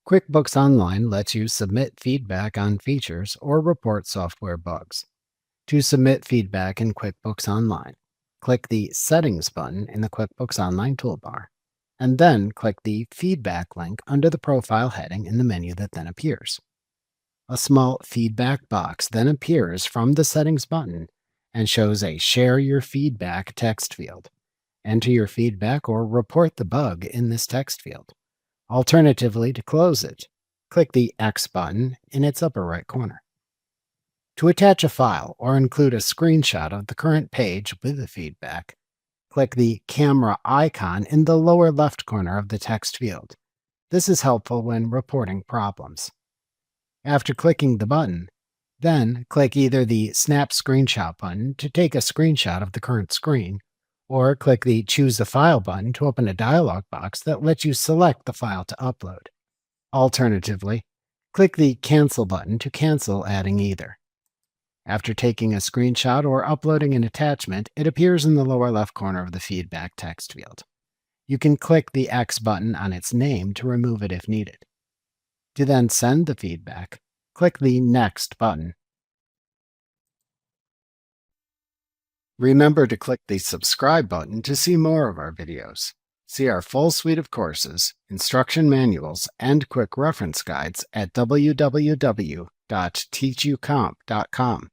QuickBooks Online lets you submit feedback on features or report software bugs. To submit feedback in QuickBooks Online, click the Settings button in the QuickBooks Online toolbar, and then click the Feedback link under the Profile heading in the menu that then appears. A small feedback box then appears from the Settings button and shows a Share Your Feedback text field. Enter your feedback or report the bug in this text field. Alternatively, to close it, click the X button in its upper right corner. To attach a file or include a screenshot of the current page with the feedback, click the camera icon in the lower left corner of the text field. This is helpful when reporting problems. After clicking the button, then click either the Snap Screenshot button to take a screenshot of the current screen, or click the Choose a File button to open a dialog box that lets you select the file to upload. Alternatively, click the Cancel button to cancel adding either. After taking a screenshot or uploading an attachment, it appears in the lower left corner of the feedback text field. You can click the X button on its name to remove it if needed. To then send the feedback, click the Next button. Remember to click the subscribe button to see more of our videos. See our full suite of courses, instruction manuals, and quick reference guides at www.teachucomp.com.